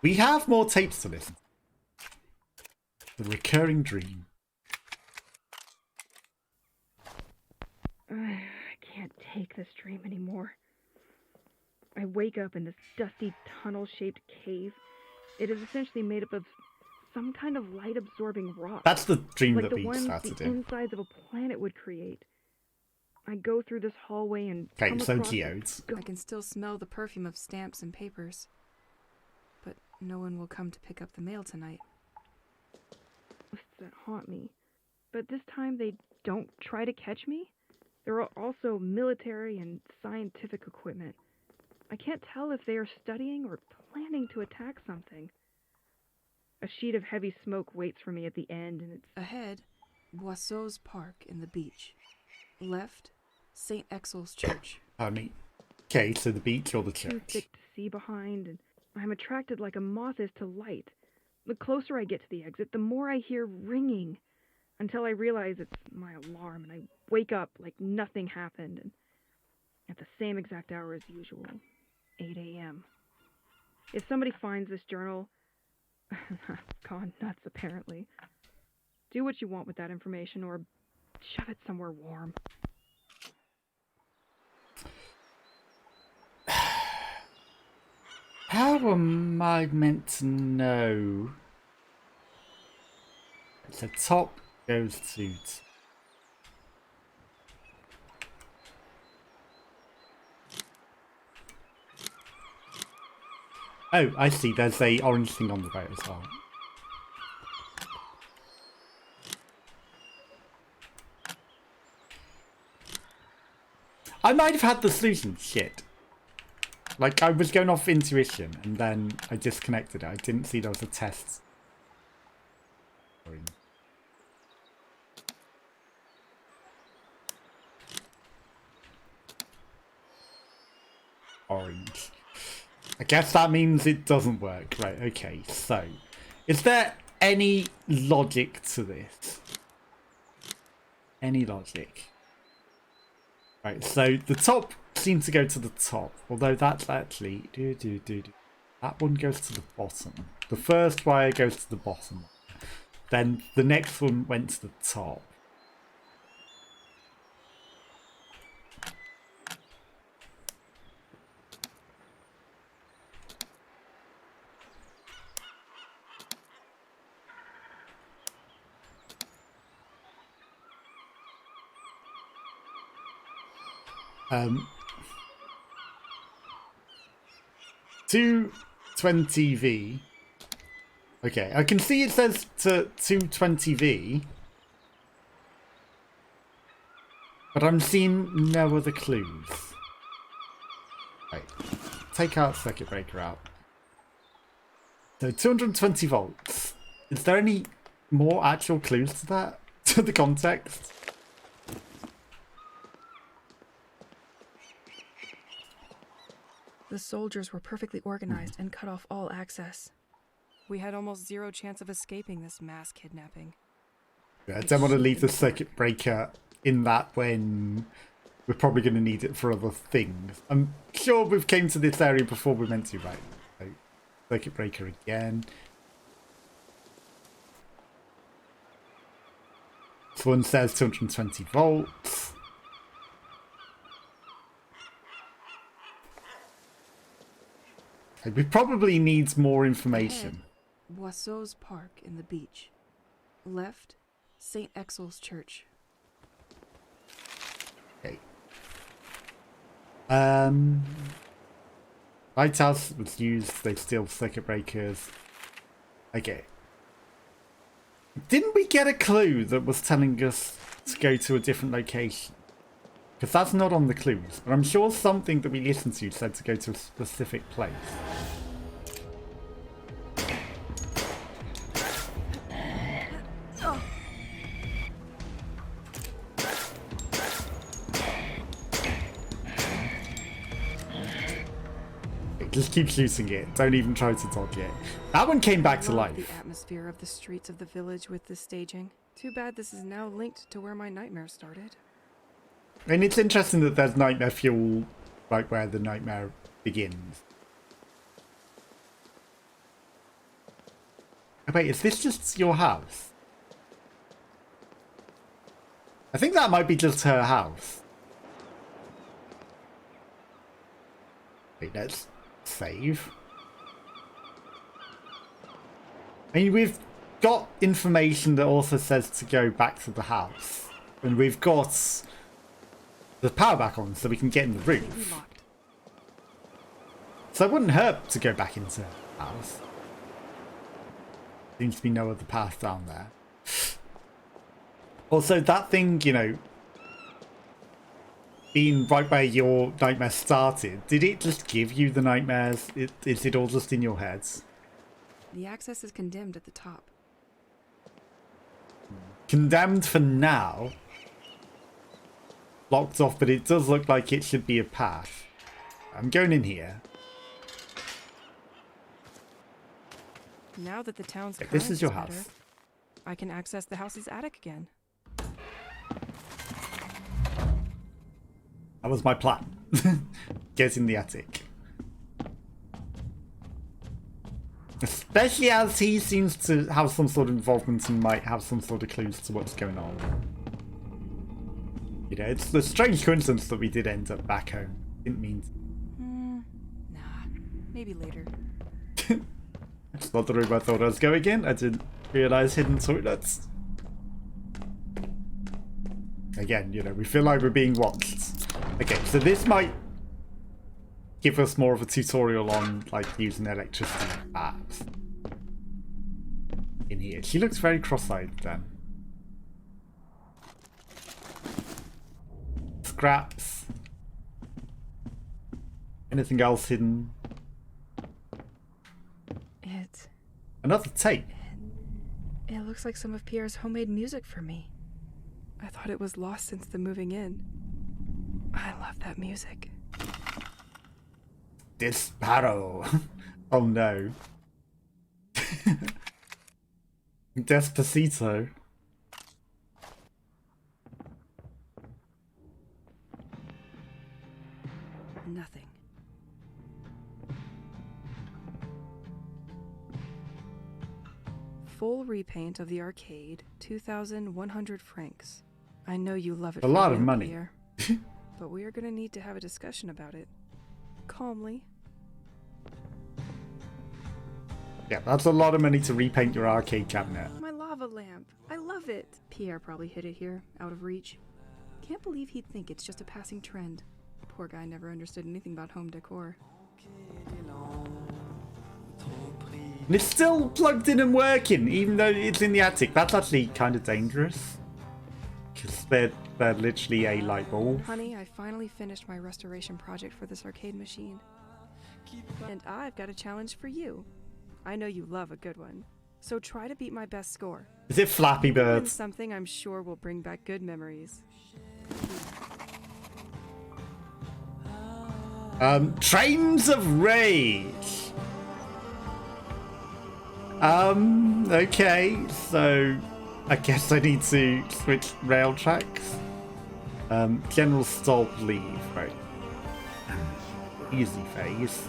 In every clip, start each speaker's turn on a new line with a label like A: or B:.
A: We have more tapes to listen. The recurring dream.
B: I can't take this dream anymore. I wake up in this dusty tunnel-shaped cave. It is essentially made up of some kind of light-absorbing rock.
A: That's the dream
B: like
A: that
B: the
A: we
B: ones
A: started
B: the
A: in.
B: insides of a planet would create. I go through this hallway and
A: Okay,
B: come
A: so
B: across
A: geodes.
C: I can still smell the perfume of stamps and papers. But no one will come to pick up the mail tonight.
B: ghosts that haunt me. But this time they don't try to catch me. There are also military and scientific equipment. I can't tell if they are studying or planning to attack something. A sheet of heavy smoke waits for me at the end, and it's
C: Ahead, Boisseau's Park in the beach. Left, St. Exel's Church.
A: Pardon me. Okay, so the beach or the
B: too
A: church?
B: thick to see behind, and I'm attracted like a moth is to light. The closer I get to the exit, the more I hear ringing, until I realize it's my alarm, and I wake up like nothing happened, and at the same exact hour as usual, 8 a.m. If somebody finds this journal, I've gone nuts apparently. Do what you want with that information, or shove it somewhere warm.
A: How am I meant to know? The top goes to... Oh, I see. There's a orange thing on the boat as well. I might have had the solution. Shit. Like, I was going off intuition, and then I disconnected it. I didn't see there was a test. Orange. I guess that means it doesn't work. Right, okay. So, is there any logic to this? Any logic? Right, so the top seems to go to the top, although that's actually... That one goes to the bottom. The first wire goes to the bottom. Then the next one went to the top. Um, 220V. Okay, I can see it says to 220V. But I'm seeing no other clues. Right, take our circuit breaker out. So 220 volts. Is there any more actual clues to that? To the context?
C: The soldiers were perfectly organized and cut off all access. We had almost zero chance of escaping this mass kidnapping.
A: Yeah, I don't want to leave the circuit breaker in that when we're probably going to need it for other things. I'm sure we've came to this area before we meant to, right? So, circuit breaker again. This one says 220 volts. Okay, we probably need more information.
C: Ahead, Boisseau's Park in the beach. Left, St. Exel's Church.
A: Okay. Lighthouse was used, they steal circuit breakers. Okay. Didn't we get a clue that was telling us to go to a different location? Because that's not on the clues, but I'm sure something that we listened to said to go to a specific place. Just keep shooting it. Don't even try to dodge it. That one came back to life.
C: The atmosphere of the streets of the village with this staging. Too bad this is now linked to where my nightmare started.
A: And it's interesting that there's nightmare fuel right where the nightmare begins. Oh, wait, is this just your house? I think that might be just her house. Wait, let's save. I mean, we've got information that also says to go back to the house. And we've got the power back on so we can get in the roof. So it wouldn't hurt to go back into the house. Seems to be no other path down there. Also, that thing, you know, being right where your nightmare started, did it just give you the nightmares? Is it all just in your heads?
C: The access is condemned at the top.
A: Condemned for now. Locked off, but it does look like it should be a path. I'm going in here.
C: Now that the town's current
A: This is your
C: better,
A: house.
C: I can access the house's attic again.
A: That was my plan. Get in the attic. Especially as he seems to have some sort of involvement and might have some sort of clues to what's going on. You know, it's a strange coincidence that we did end up back home. Didn't mean to.
C: Nah, maybe later.
A: That's not the room I thought I was going in. I didn't realise hidden toilets. Again, you know, we feel like we're being watched. Okay, so this might give us more of a tutorial on, like, using electricity apps. In here. She looks very cross-eyed then. Scraps. Anything else hidden? Another tape.
C: It looks like some of Pierre's homemade music for me. I thought it was lost since the moving in. I love that music.
A: Disparo. Oh no. Despacito.
C: Nothing. Full repaint of the arcade, 2,100 francs. I know you love it.
A: A lot of money.
C: Pierre, but we are going to need to have a discussion about it. Calmly.
A: Yeah, that's a lot of money to repaint your arcade cabinet.
C: My lava lamp. I love it. Pierre probably hid it here, out of reach. Can't believe he'd think it's just a passing trend. Poor guy never understood anything about home decor.
A: And it's still plugged in and working, even though it's in the attic. That's actually kind of dangerous. Because they're literally a light bulb.
C: Honey, I finally finished my restoration project for this arcade machine. And I've got a challenge for you. I know you love a good one. So try to beat my best score.
A: Is it Flappy
C: Win
A: Birds?
C: something I'm sure will bring back good memories.
A: Trains of Rage. Okay, so I guess I need to switch rail tracks. General stop leave, right? Easy phase.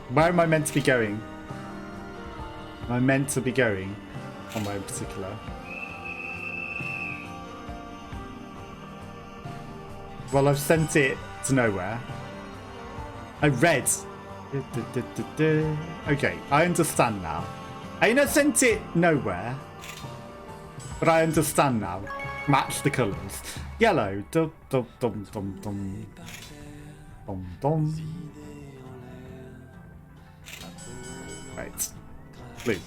A: Where am I meant to be going? Am I meant to be going somewhere in particular? Well, I've sent it to nowhere. I read. Okay, I understand now. I sent it nowhere. But I understand now. Match the colours. Yellow. Dum dum dum dum dum. Dum dum. Right. Blue.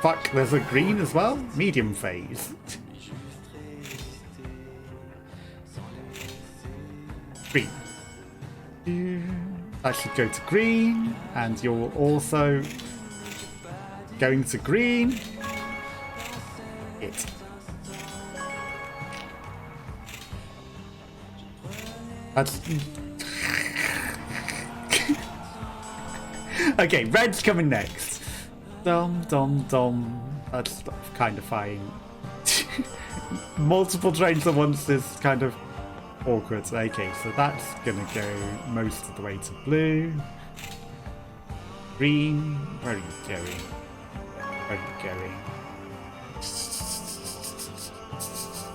A: Fuck, there's a green as well? Medium phase. Green. That should go to green, and you're also going to green. It. That's... Okay, red's coming next. Dum dum dum. That's kind of fine. Multiple trains at once is kind of awkward. Okay, so that's gonna go most of the way to blue. Green, where are you going? Where are you going?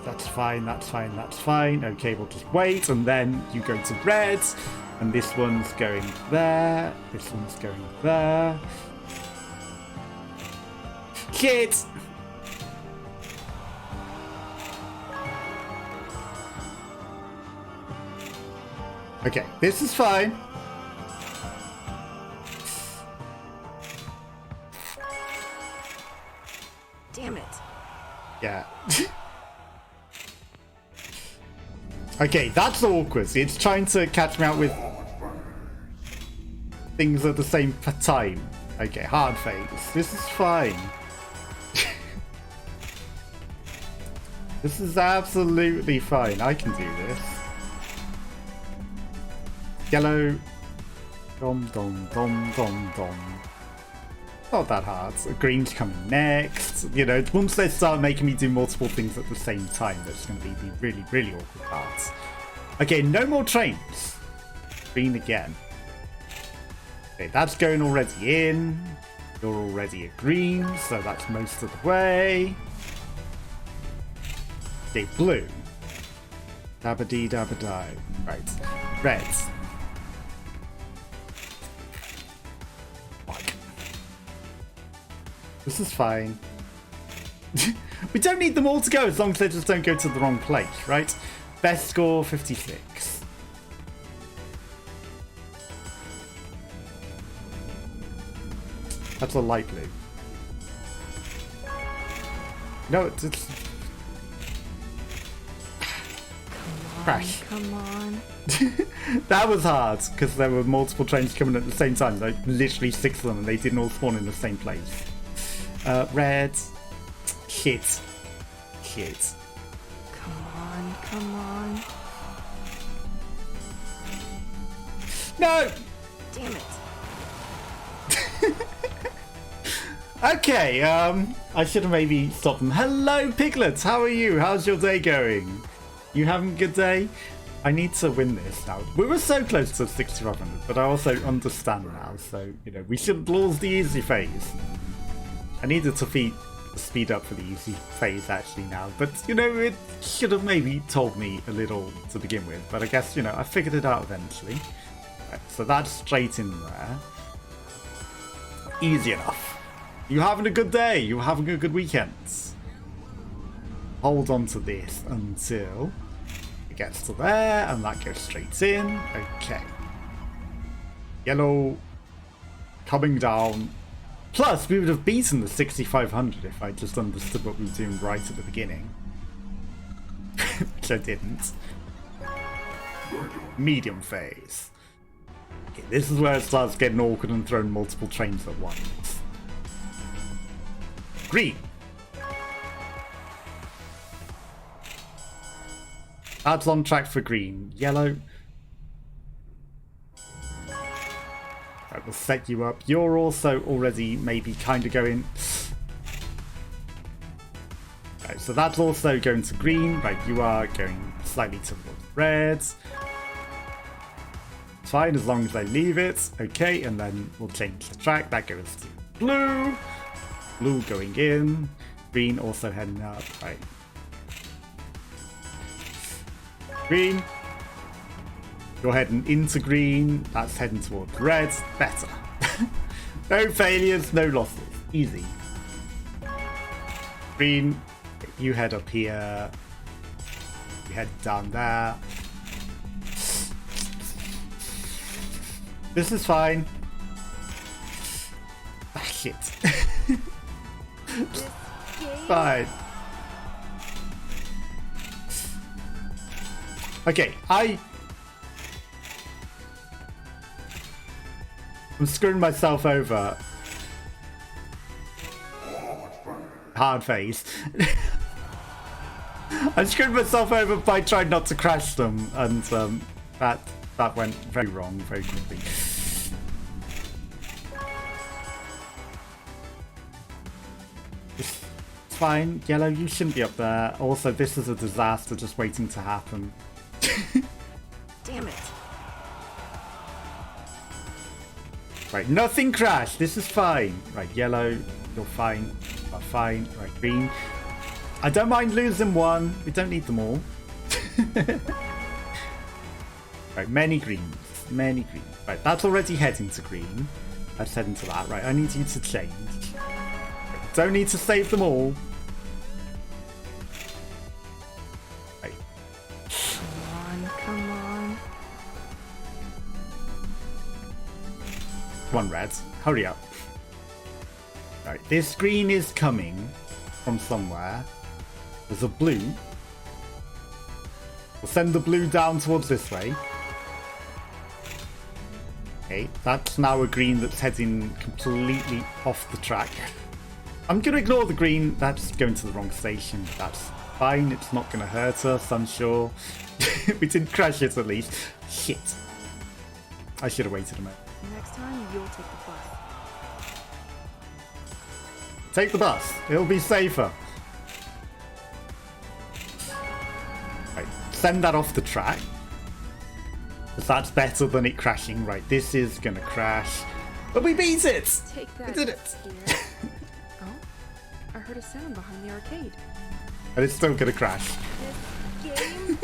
A: That's fine, that's fine, that's fine. Okay, we'll just wait, and then you go to red, and this one's going there, this one's going there. Shit! Okay, this is fine.
C: Damn it.
A: Yeah. Okay, that's awkward. It's trying to catch me out with things at the same time. Okay, hard phase. This is fine. This is absolutely fine. I can do this. Yellow. Dom dom dom dom dom. Not that hard. Green's coming next. You know, once they start making me do multiple things at the same time, that's going to be the really, really awkward part. Okay, no more trains. Green again. Okay, that's going already in. You're already at green, so that's most of the way. Okay, blue. Dabba-dee, dabba-die. Right. Red. This is fine. We don't need them all to go as long as they just don't go to the wrong place, right? Best score 56. That's a light blue. No, it's crash.
C: Come on.
A: That was hard because there were multiple trains coming at the same time. Like literally 6 of them, and they didn't all spawn in the same place. Red. Shit. Shit.
C: Come on, come on.
A: No!
C: Damn it.
A: Okay, I should have maybe stopped them. Hello, Piglets! How are you? How's your day going? You having a good day? I need to win this now. We were so close to 6500, but I also understand now, so, you know, we shouldn't lose the easy phase. I needed to speed up for the easy phase actually now, but you know, it should have maybe told me a little to begin with, but I guess, you know, I figured it out eventually. Right, so that's straight in there. Easy enough. You having a good day? You having a good weekend? Hold on to this until it gets to there, and that goes straight in. Okay. Yellow coming down. Plus, we would have beaten the 6500 if I just understood what we were doing right at the beginning. Which I didn't. Medium phase. Okay, this is where it starts getting awkward and throwing multiple trains at once. Green. That's on track for green. Yellow. Right, we'll set you up. You're also already maybe kind of going... Right, so that's also going to green. Right, you are going slightly towards red. It's fine as long as I leave it. Okay, and then we'll change the track. That goes to blue. Blue going in. Green also heading up. Right. Green. You're heading into green. That's heading towards red. Better. No failures, no losses. Easy. Green. You head up here. You head down there. This is fine. Ah, shit. Fine. Okay, I'm screwing myself over. Hard phase. I screwed myself over by trying not to crash them, and that went very wrong very quickly. It's fine. Yellow, you shouldn't be up there. Also, this is a disaster just waiting to happen.
C: Damn it.
A: Right, nothing crashed. This is fine. Right, yellow, you're fine. You're fine. Right, green. I don't mind losing one. We don't need them all. Right, many greens. Many greens. Right, that's already heading to green. Let's head into that. Right, I need you to change. Right, don't need to save them all. Right.
C: Come on, come on.
A: Come on, red. Hurry up. Right, this green is coming from somewhere. There's a blue. We'll send the blue down towards this way. Okay, that's now a green that's heading completely off the track. I'm going to ignore the green. That's going to the wrong station. That's fine. It's not going to hurt us, I'm sure. We didn't crash it at least. Shit. I should have waited a minute.
C: Next time, you'll take the bus.
A: Take the bus. It'll be safer. Right, send that off the track. Because that's better than it crashing. Right, this is going to crash. But we beat it!
C: Take that.
A: We did it!
C: Here. Oh, I heard a sound behind the arcade.
A: And it's still going to crash.
C: This game?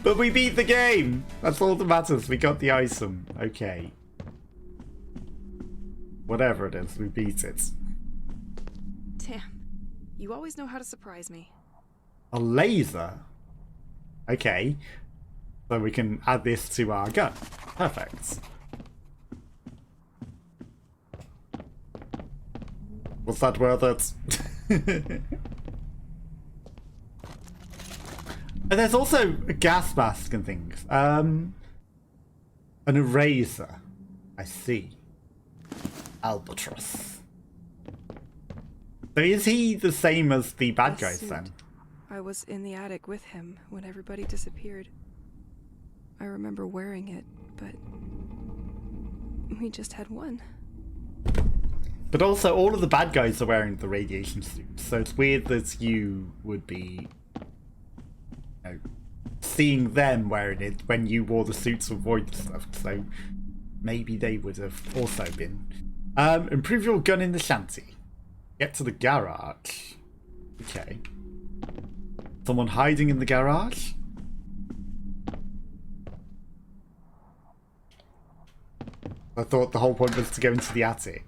A: But we beat the game! That's all that matters. We got the item. Okay. Whatever it is, we beat it.
C: Damn. You always know how to surprise me.
A: A laser? Okay. So we can add this to our gun. Perfect. Was that worth it? And there's also a gas mask and things. An eraser. I see. Albatross. So is he the same as the bad guys then?
C: I was in the attic with him when everybody disappeared. I remember wearing it, but we just had one.
A: But also, all of the bad guys are wearing the radiation suits, so it's weird that you would be, you know, seeing them wearing it when you wore the suits to avoid the stuff. So maybe they would have also been. Improve your gun in the shanty. Get to the garage. Okay. Someone hiding in the garage? I thought the whole point was to go into the attic.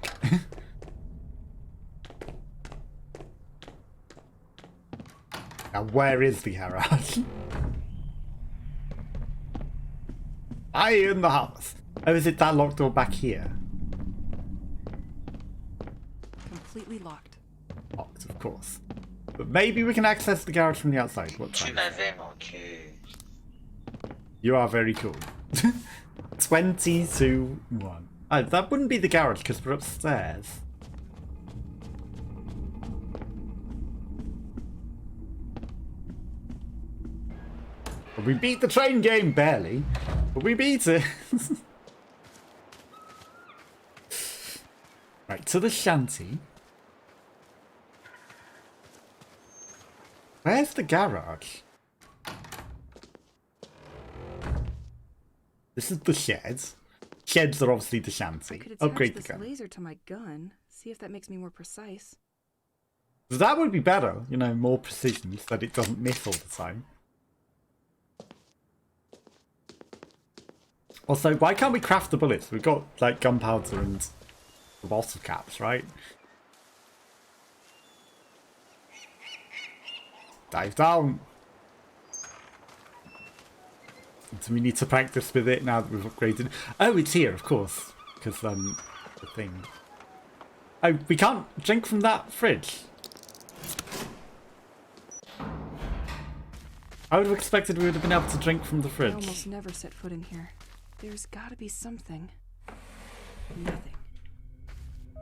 A: Now, where is the garage? I in the house. Oh, is it that locked door back here?
C: Completely locked.
A: Locked, of course. But maybe we can access the garage from the outside. What
D: Tu
A: time?
D: m'avais manqué.
A: You are very cool. 20 to 1. Oh, that wouldn't be the garage because we're upstairs. But we beat the train game, barely. But we beat it. Right, to the shanty. Where's the garage? This is the shed. Sheds are obviously the
C: I
A: shanty.
C: could attach
A: Upgrade the
C: this
A: gun.
C: laser to my gun. See if that makes me more precise.
A: That would be better, you know, more precision so that it doesn't miss all the time. Also, why can't we craft the bullets? We've got, like, gunpowder and the bottle caps, right? Dive down. Do we need to practice with it now that we've upgraded? Oh, it's here, of course. Because, the thing. Oh, we can't drink from that fridge. I would have expected we would have been able to drink from the
C: I
A: fridge.
C: almost never set foot in here. There's gotta be something. Nothing.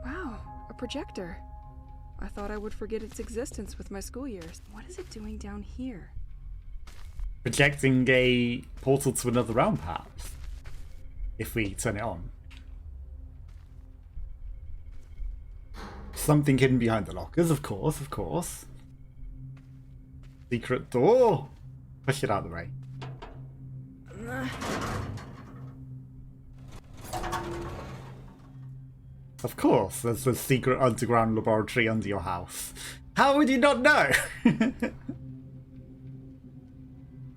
C: Wow, a projector. I thought I would forget its existence with my school years. What is it doing down here?
A: Projecting a portal to another realm, perhaps. If we turn it on. Something hidden behind the lockers, of course, of course. Secret door. Push it out of the way. Of course, there's a secret underground laboratory under your house. How would you not know?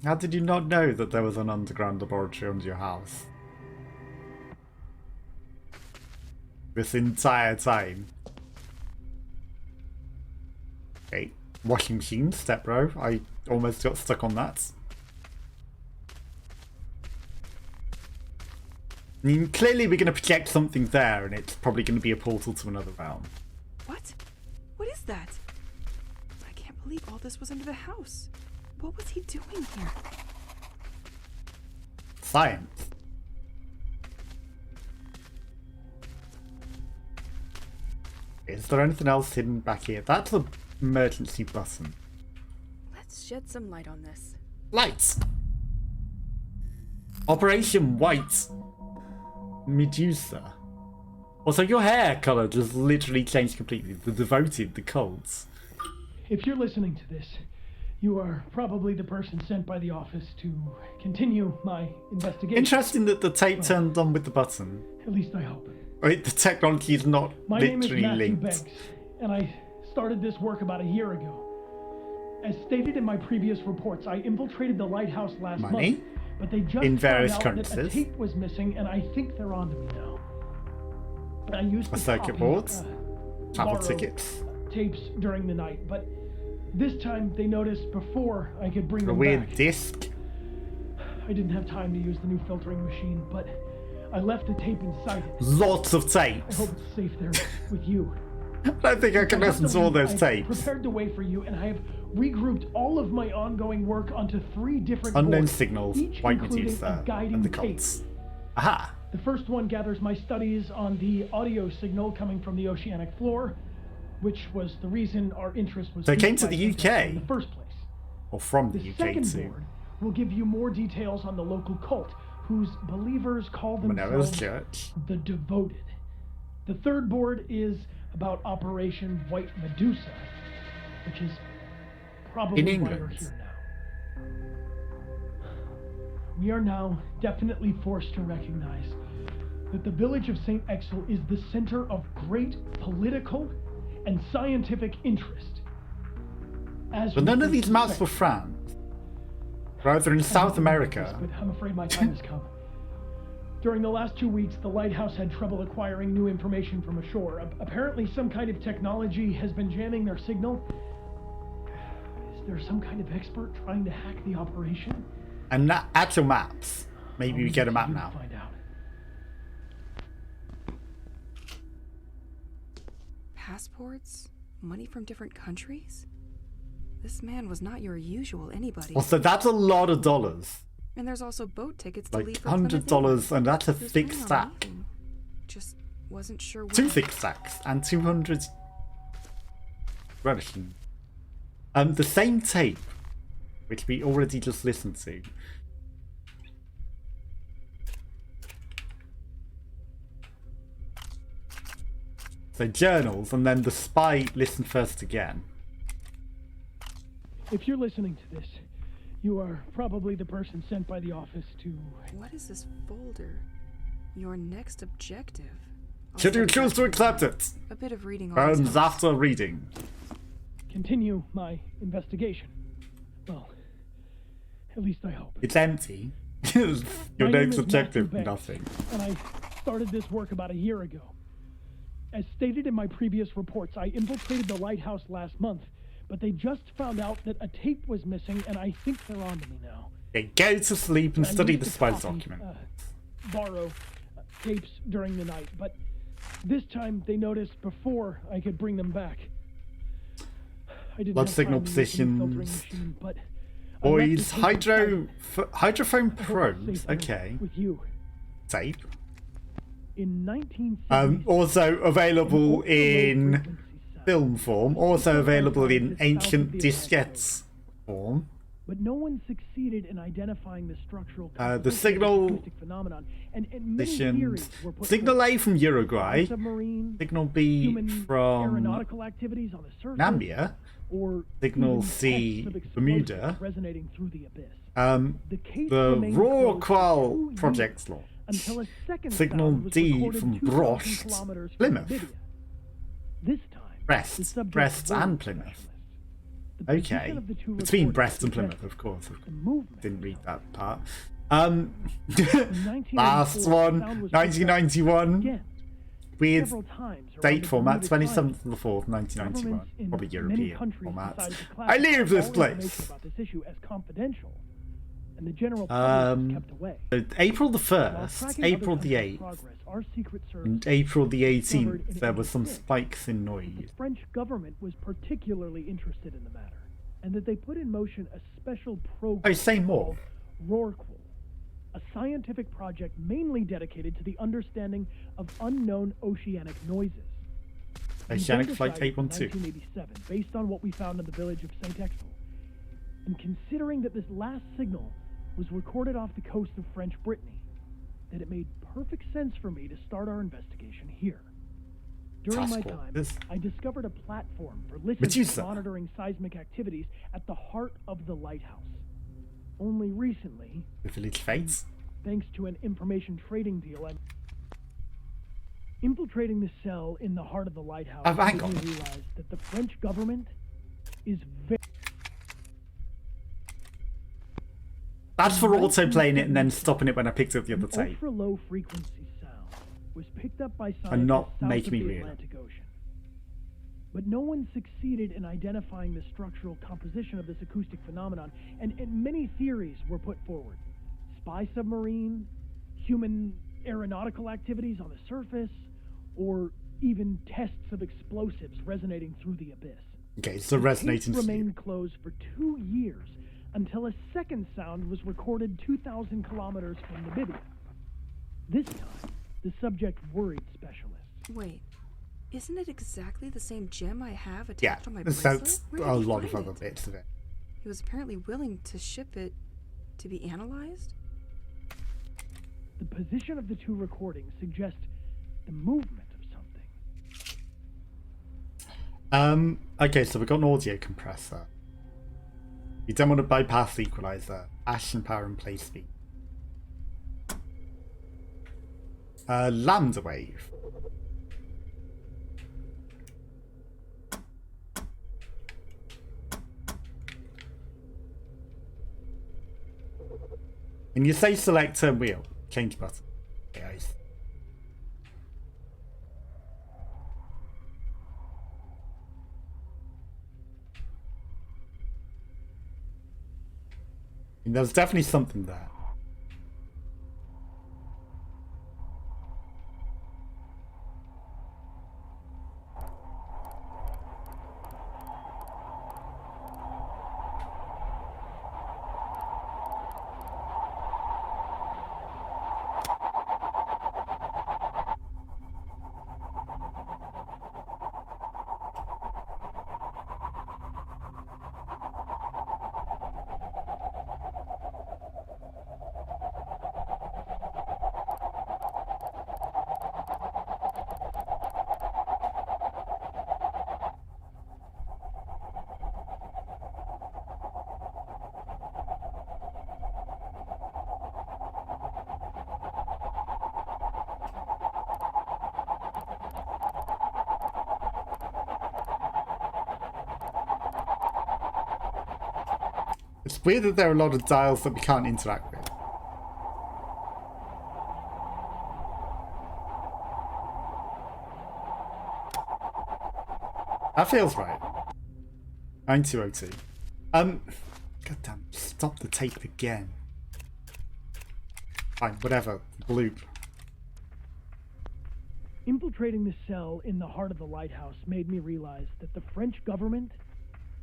A: How did you not know that there was an underground laboratory under your house? This entire time. Okay, washing machine, step row. I almost got stuck on that. I mean, clearly we're going to project something there, and it's probably going to be a portal to another realm.
C: What? What is that? I can't believe all this was under the house. What was he doing here?
A: Science. Is there anything else hidden back here? That's an emergency button.
C: Let's shed some light on this.
A: Lights! Operation White Medusa. Also, your hair colour just literally changed completely. The devoted, the cults.
D: If you're listening to this, you are probably the person sent by the office to continue my investigation.
A: Interesting that the tape turned on with the button.
D: At least I hope.
A: Wait, the technology is not
D: My name is
A: literally
D: Matthew
A: linked.
D: Banks, and I started this work about a year ago. As stated in my previous reports, I infiltrated the lighthouse last
A: Money?
D: month, but they just
A: In various
D: found out that a
A: currencies.
D: tape was missing, and I think they're on to me now. I used
A: A
D: to
A: circuit
D: copy,
A: board? Travel
D: borrow
A: tickets?
D: tapes during the night, but this time they noticed before I could bring
A: A
D: them
A: weird
D: back.
A: disc?
D: I didn't have time to use the new filtering machine, but I left the tape inside it.
A: Lots of
D: I
A: tapes.
D: hope it's safe there with you.
A: I don't think I can
D: I have
A: listen to all those
D: I've
A: tapes.
D: prepared the way for you, and I have regrouped all of my ongoing work onto 3 different
A: Unknown
D: boards,
A: signals,
D: each
A: White
D: including
A: Medusa,
D: a guiding
A: and the
D: tape.
A: cults. Aha!
D: The first one gathers my studies on the audio signal coming from the oceanic floor, which was the reason our interest was.
A: So it came
D: piqued
A: to
D: by
A: the
D: Singapore
A: UK?
D: in the first place.
A: Or from the
D: The
A: UK
D: second
A: too.
D: board will give you more details on the local cult, whose believers call
A: Minerva's
D: themselves
A: Church.
D: the Devoted. The third board is about Operation White Medusa, which is probably
A: In
D: why
A: England.
D: you're here now. We are now definitely forced to recognize that the village of St. Exel is the center of great political and scientific interest. As
A: But
D: we
A: none of
D: first
A: these maps were
D: suspected.
A: France. Rather in South America.
D: But I'm afraid my time has come. During the last 2 weeks, the lighthouse had trouble acquiring new information from ashore. Apparently, some kind of technology has been jamming their signal. Is there some kind of expert trying to hack the operation?
A: And actual maps. Maybe we get a map
D: I'll
A: now.
D: find out.
C: Passports? Money from different countries? This man was not your usual anybody.
A: Also, that's a lot of dollars.
C: And there's also boat tickets to leave
A: Like
C: for Plymouth,
A: $100,
C: England.
A: and that's a
C: He was
A: thick
C: planning on
A: stack.
C: leaving. Just wasn't sure when.
A: 2 thick stacks and 200 relishing. The same tape, which we already just listened to. So journals, and then the spy listened first again.
D: If you're listening to this, you are probably the person sent by the office to.
C: What is this folder? Your next objective. I'll
A: Should you
C: send
A: choose
C: back
A: to accept it?
C: a bit of reading on his
A: Burns
C: notes.
A: after reading.
D: Continue my investigation. Well, at least I hope.
A: It's empty. Your
D: My name
A: next
D: is
A: objective,
D: Matthew Banks,
A: nothing.
D: And I started this work about a year ago. As stated in my previous reports, I infiltrated the lighthouse last month, but they just found out that a tape was missing, and I think they're on to me now.
A: Okay, go to sleep and
D: I
A: study
D: used
A: the
D: to
A: spy's
D: copy,
A: document.
D: Borrow tapes during the night, but this time they noticed before I could bring them back. I didn't
A: Blood
D: have
A: signal
D: time to use the new filtering
A: positions.
D: machine, but I left the
A: Boys,
D: tape inside.
A: hydrophone
D: I hope it's
A: probes.
D: safe there
A: Okay,
D: with you.
A: tape.
D: In 1970,
A: Also available in film form. Also available in ancient diskettes form.
D: but no one succeeded in identifying the structural
A: The
D: composition of
A: signal
D: this acoustic phenomenon, and many
A: positions.
D: theories were put
A: Signal
D: forward.
A: A from Uruguay.
D: Submarine,
A: Signal B
D: human
A: from
D: aeronautical activities on the surface,
A: Nambia.
D: or
A: Signal
D: even
A: C,
D: tests of explosives
A: Bermuda.
D: resonating through the abyss.
A: The
D: case
A: the
D: remained
A: Raw
D: closed for
A: Qual
D: 2 years
A: project launch.
D: until a second
A: Signal
D: sound was
A: D
D: recorded
A: from
D: 2,000
A: Brest,
D: kilometers from
A: Plymouth.
D: Namibia. This time, the
A: Brest,
D: subject
A: Brest
D: worried
A: and Plymouth.
D: specialists. The position
A: Okay,
D: of the two
A: between
D: recordings
A: Brest and
D: suggests
A: Plymouth, of course.
D: the movement
A: Didn't
D: of
A: read
D: something.
A: that part.
D: In
A: Last
D: 1994,
A: one,
D: sound was
A: 1991.
D: again,
A: Weird
D: several times around
A: date
D: the
A: format,
D: Bermuda
A: 27th
D: Triangle.
A: of the 4th, 1991.
D: Governments in
A: Probably
D: many
A: European
D: countries
A: format.
D: decided to
A: I leave
D: classify
A: this
D: all
A: place.
D: information about this issue as confidential, and the general public was kept away.
A: April the
D: While
A: 1st,
D: tracking
A: April
D: other
A: the
D: countries'
A: 8th,
D: progress, our Secret Service
A: and April the
D: discovered
A: 18th,
D: in
A: there were some
D: 86
A: spikes in
D: that
A: noise.
D: the French government was particularly interested in the matter, and that they put in motion a special program
A: Oh, say more.
D: called Rorqual, a scientific project mainly dedicated to the understanding of unknown oceanic noises.
A: Oceanic
D: They
A: Flight
D: decided in
A: 812.
D: 1987, based on what we found in the village of St. Exel, and considering that this last signal was recorded off the coast of French Brittany, that it made perfect sense for me to start our investigation here. During my
A: Task
D: time,
A: Force.
D: I discovered a platform for listening
A: Medusa.
D: and monitoring seismic activities at the heart of the lighthouse. Only recently,
A: The Village Fates.
D: thanks to an information trading deal, I'm infiltrating the cell in the heart of the lighthouse.
A: Hang
D: made
A: on.
D: me realize that the French government is very...
A: That's for auto playing it and then stopping it when I picked up the other tape.
D: Ultra-low frequency sound was picked up by scientists
A: And not
D: south
A: make
D: of
A: me
D: the
A: real.
D: Atlantic Ocean. But no one succeeded in identifying the structural composition of this acoustic phenomenon, and many theories were put forward. Spy submarine, human aeronautical activities on the surface, or even tests of explosives resonating through the abyss.
A: Okay, so
D: The
A: resonating
D: case
A: for you.
D: remained closed for 2 years until a second sound was recorded 2,000 kilometers from Namibia. This time, the subject worried specialists.
C: Wait, isn't it exactly the same gem I have
A: Yeah,
C: attached on my
A: that's
C: bracelet? Where did
A: a
C: he
A: lot of
C: find
A: other
C: it?
A: bits of it.
C: He was apparently willing to ship it to be analyzed?
D: The position of the two recordings suggests the movement of something.
A: Okay, so we've got an audio compressor. You don't want to bypass the equalizer. Action power and play speed. Lambda wave. And you say select turn wheel. Change button. Okay, I see. And there's definitely something there. It's weird that there are a lot of dials that we can't interact with. That feels right. 9202. Goddamn, stop the tape again. Fine, whatever. Bloop.
D: Infiltrating the cell in the heart of the lighthouse made me realize that the French government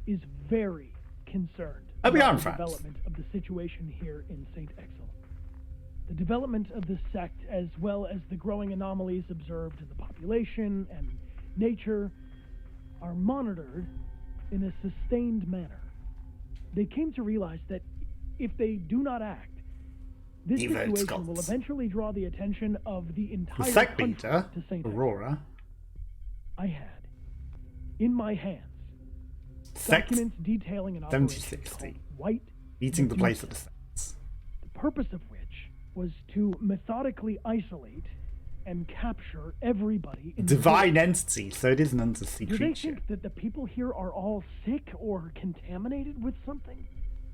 D: is very concerned
A: Oh, we are in
D: about the
A: France.
D: development of the situation here in St. Exel. The development of the sect, as well as the growing anomalies observed in the population and nature, are monitored in a sustained manner. They came to realize that if they do not act, this
A: Evo
D: situation will
A: Scots.
D: eventually draw the attention of the
A: The
D: entire
A: sect
D: country
A: leader,
D: to St.
A: Aurora.
D: I had in my hands
A: Sect
D: documents detailing an operation
A: 7060.
D: called White
A: Eating the place
D: Medusa,
A: of the sects.
D: the purpose of which was to methodically isolate and capture everybody in the
A: Divine
D: village.
A: entity, so it is an undersea
D: Do they
A: creature.
D: think that the people here are all sick or contaminated with something?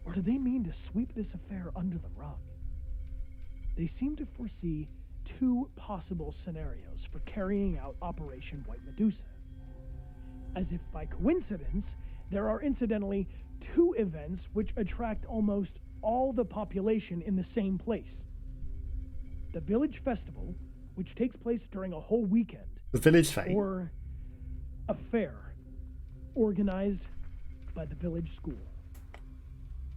D: Or do they mean to sweep this affair under the rug? They seem to foresee two possible scenarios for carrying out Operation White Medusa. As if by coincidence, there are incidentally two events which attract almost all the population in the same place. The village festival, which takes place during a whole weekend,
A: The village fate.
D: or a fair organized by the village school.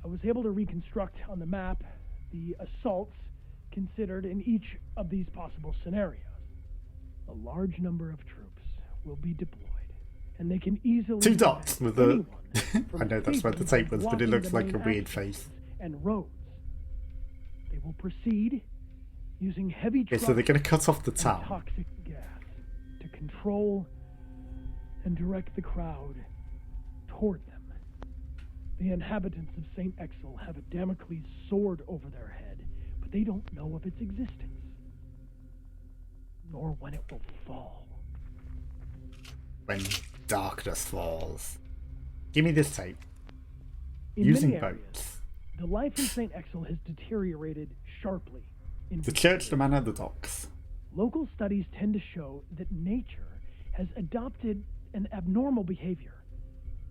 D: I was able to reconstruct on the map the assaults considered in each of these possible scenarios. A large number of troops will be deployed, and they can easily
A: 2 dots with the.
D: anyone
A: I know that's where the tape was, but it looks like a weird face.
D: and roads. They will proceed using heavy
A: Okay,
D: trucks
A: so they're going to cut off the
D: and
A: town.
D: toxic gas to control and direct the crowd toward them. The inhabitants of St. Exel have a Damocles sword over their head, but they don't know of its existence, nor when it will fall.
A: When darkness falls. Give me this tape.
D: In
A: Using
D: many areas,
A: boats.
D: the life in St. Exel has deteriorated sharply. In
A: The
D: recent
A: church, the
D: years.
A: manor, the docks.
D: Local studies tend to show that nature has adopted an abnormal behavior.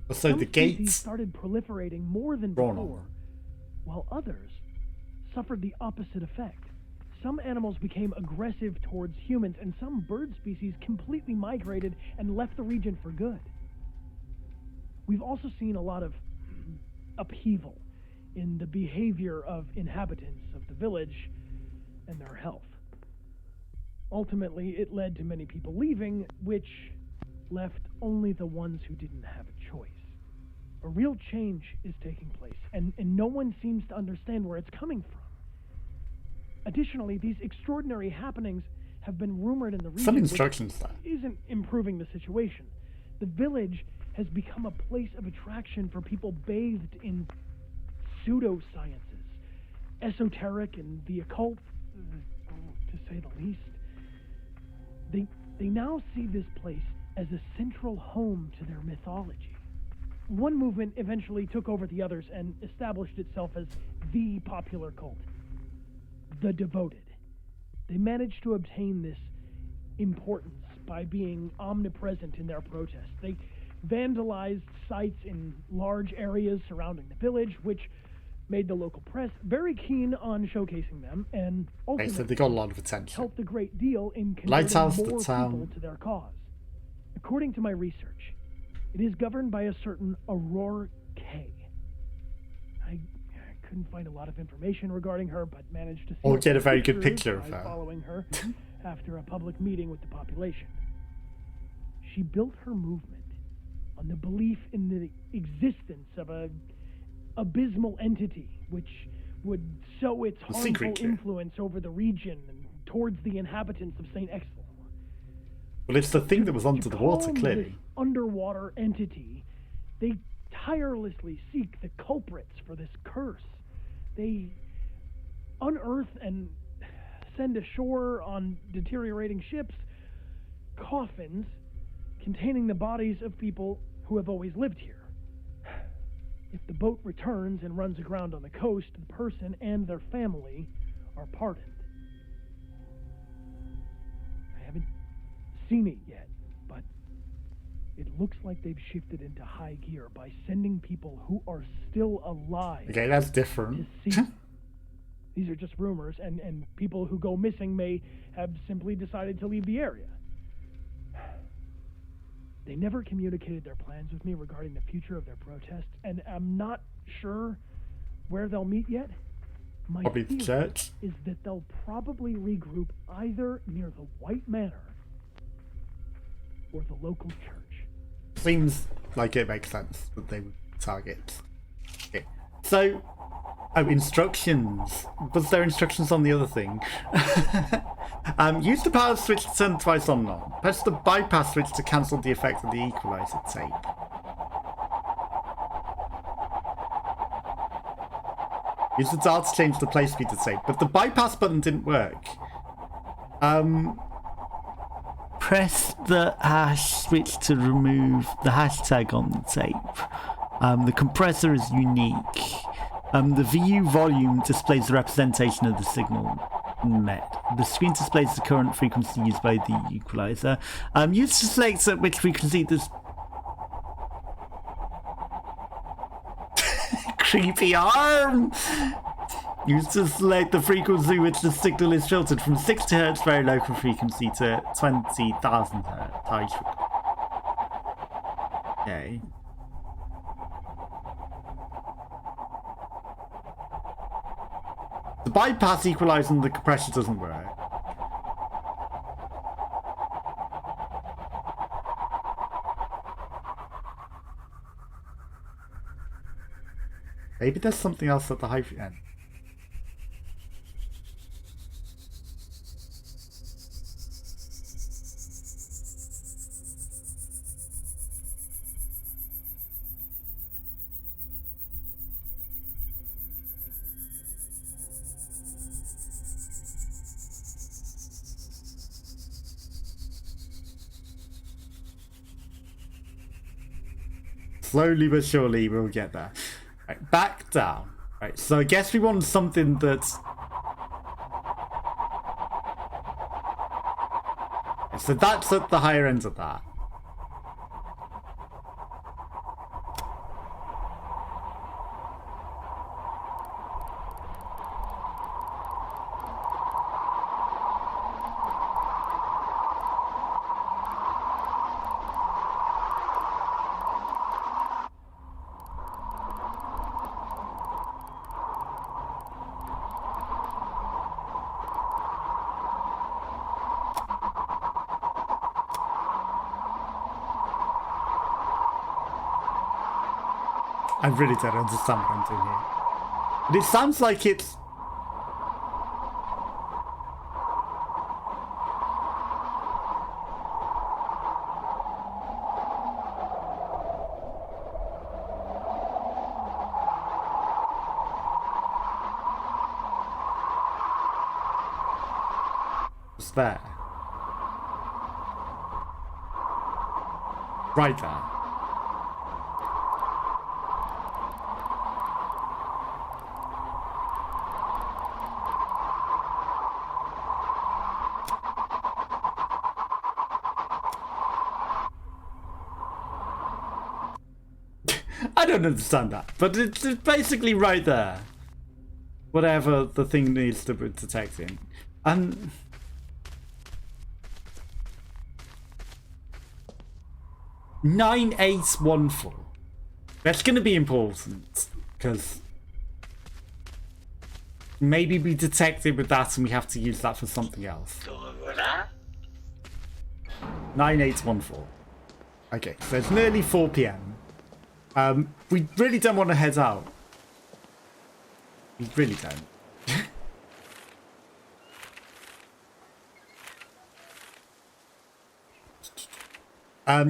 A: So
D: Some
A: the
D: species
A: gates.
D: started proliferating more than
A: Drawn
D: before,
A: on.
D: while others suffered the opposite effect. Some animals became aggressive towards humans, and some bird species completely migrated and left the region for good. We've also seen a lot of upheaval in the behavior of inhabitants of the village and their health. Ultimately, it led to many people leaving, which left only the ones who didn't have a choice. A real change is taking place, and no one seems to understand where it's coming from. Additionally, these extraordinary happenings have been rumored in the region,
A: Some
D: which
A: instructions there.
D: isn't improving the situation. The village has become a place of attraction for people bathed in pseudosciences, esoteric and the occult, to say the least. They now see this place as a central home to their mythology. One movement eventually took over the others and established itself as the popular cult, the Devoted. They managed to obtain this importance by being omnipresent in their protests. They vandalized sites in large areas surrounding the village, which made the local press very keen on showcasing them, and
A: Okay, so
D: ultimately
A: they got a lot of attention.
D: helped a great deal in
A: Lighthouse,
D: converting
A: the
D: more
A: town.
D: people to their cause. According to my research, it is governed by a certain Aurora K. I couldn't find a lot of information regarding her, but managed to see
A: Or get a very good
D: pictures
A: picture of
D: by
A: her.
D: following her after a public meeting with the population. She built her movement on the belief in the existence of a abysmal entity which would sow its
A: A sea
D: harmful
A: creature.
D: influence over the region and towards the inhabitants of St. Exel.
A: Well, it's the thing that was under
D: To
A: the water,
D: calm
A: clearly.
D: this underwater entity, they tirelessly seek the culprits for this curse. They unearth and send ashore on deteriorating ships coffins containing the bodies of people who have always lived here. If the boat returns and runs aground on the coast, the person and their family are pardoned. I haven't seen it yet, but it looks like they've shifted into high gear by sending people who are still alive
A: Okay, that's
D: to
A: different.
D: see. These are just rumors, and people who go missing may have simply decided to leave the area. They never communicated their plans with me regarding the future of their protest, and I'm not sure where they'll meet yet. My
A: Probably the
D: theory
A: church.
D: is that they'll probably regroup either near the White Manor or the local church.
A: Seems like it makes sense that they would target. Okay. So, oh, instructions. Was there instructions on the other thing? Use the power switch to turn twice on and on. Press the bypass switch to cancel the effect of the equalizer tape. Use the dial to change the play speed to tape, but the bypass button didn't work. Press the hash switch to remove the hashtag on the tape. The compressor is unique. The VU volume displays the representation of the signal met. The screen displays the current frequency used by the equalizer. Use to select at which frequency this creepy arm. Use to select the frequency which the signal is filtered from 60 Hz very local frequency to 20,000 Hz high frequency. Okay. The bypass equalizer and the compressor doesn't work. Maybe there's something else at the high end. Slowly but surely we'll get there. Right, back down. Right, so I guess we want something that's... So that's at the higher end of that. I really don't understand what I'm doing here. But it sounds like it's... It's there. Right there. I don't understand that, but it's basically right there. Whatever the thing needs to be detecting. 9814. That's going to be important, because maybe we detect it with that and we have to use that for something else. 9814. Okay, so it's nearly 4 PM. We really don't want to head out. We really don't.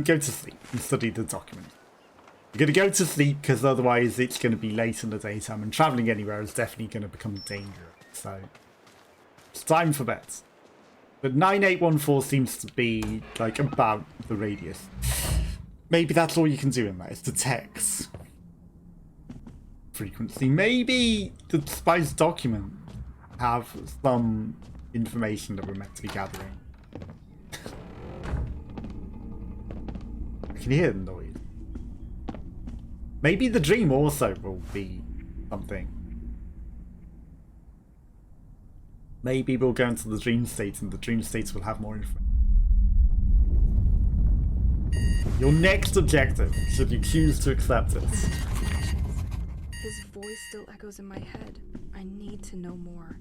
A: Go to sleep and study the document. You're going to go to sleep because otherwise it's going to be late in the daytime and travelling anywhere is definitely going to become dangerous. So it's time for bed. But 9814 seems to be like about the radius. Maybe that's all you can do in that, is detect frequency. Maybe the spice document have some information that we're meant to be gathering. I can hear the noise. Maybe the dream also will be something. Maybe we'll go into the dream state and the dream states will have more information. Your next objective, should you choose to accept it.
C: His voice still echoes in my head. I need to know more.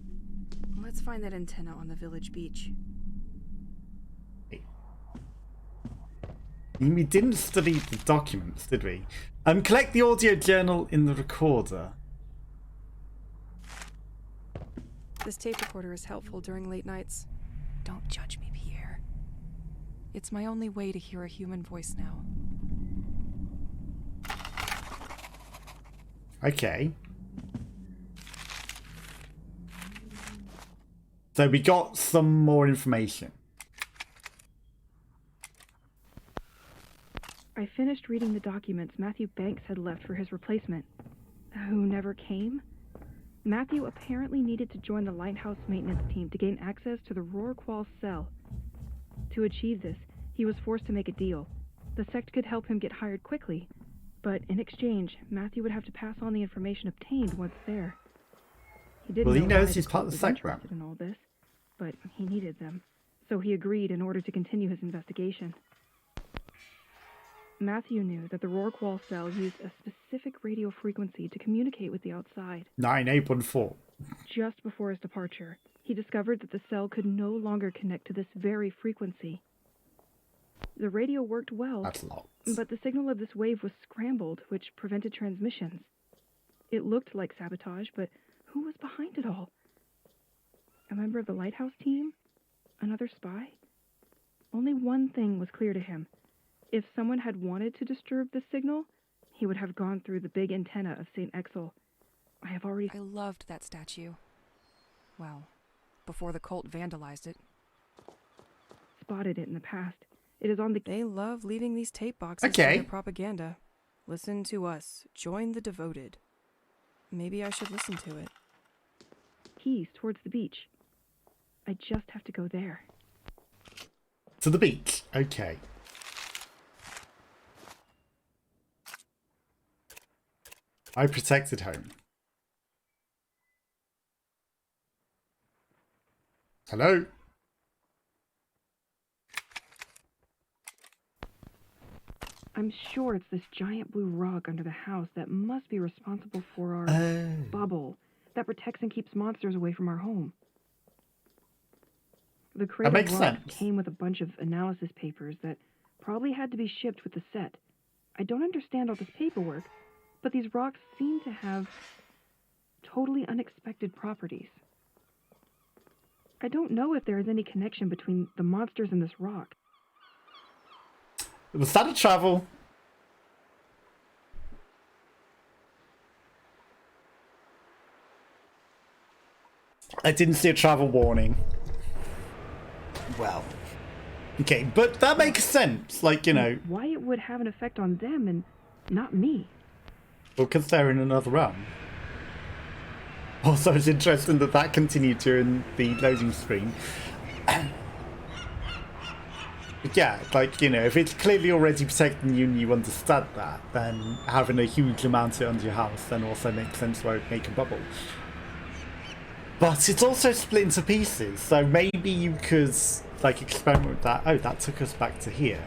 C: Let's find that antenna on the village beach.
A: We didn't study the documents, did we? Collect the audio journal in the recorder.
C: This tape recorder is helpful during late nights. Don't judge me, Pierre. It's my only way to hear a human voice now.
A: Okay. So we got some more information.
B: I finished reading the documents Matthew Banks had left for his replacement, who never came. Matthew apparently needed to join the lighthouse maintenance team to gain access to the Rorqual cell. To achieve this, he was forced to make a deal. The sect could help him get hired quickly, but in exchange, Matthew would have to pass on the information obtained once there. He didn't
A: Well, he
B: know
A: knows
B: why
A: he's
B: the
A: part
B: cult
A: of the
B: was
A: sect, right?
B: interested in all this, but he needed them, so he agreed in order to continue his investigation. Matthew knew that the Rorqual cell used a specific radio frequency to communicate with the outside.
A: 9814.
B: Just before his departure, he discovered that the cell could no longer connect to this very frequency. The radio worked well,
A: That's lots.
B: but the signal of this wave was scrambled, which prevented transmissions. It looked like sabotage, but who was behind it all? A member of the lighthouse team? Another spy? Only one thing was clear to him. If someone had wanted to disturb the signal, he would have gone through the big antenna of St. Exel.
C: I loved that statue. Well, before the cult vandalized it.
B: Spotted it in the past. It is on the
C: They love leaving these tape boxes
A: Okay.
C: for their propaganda. Listen to us. Join the devoted. Maybe I should listen to it.
B: keys towards the beach. I just have to go there.
A: To the beach. Okay. I protected home. Hello?
B: I'm sure it's this giant blue rock under the house that must be responsible for our bubble that protects and keeps monsters away from our home. The crate of
A: makes
B: rocks
A: sense.
B: came with a bunch of analysis papers that probably had to be shipped with the set. I don't understand all this paperwork, but these rocks seem to have totally unexpected properties. I don't know if there is any connection between the monsters and this rock.
A: Was that a travel? I didn't see a travel warning. Well. Okay, but that makes sense. Like, you know,
B: Why it would have an effect on them and not me?
A: well, because they're in another realm. Also, it's interesting that that continued during the loading screen. But yeah, like, you know, if it's clearly already protecting you and you understand that, then having a huge amount of it under your house then also makes sense why it would make a bubble. But it's also split into pieces, so maybe you could, like, experiment with that. Oh, that took us back to here.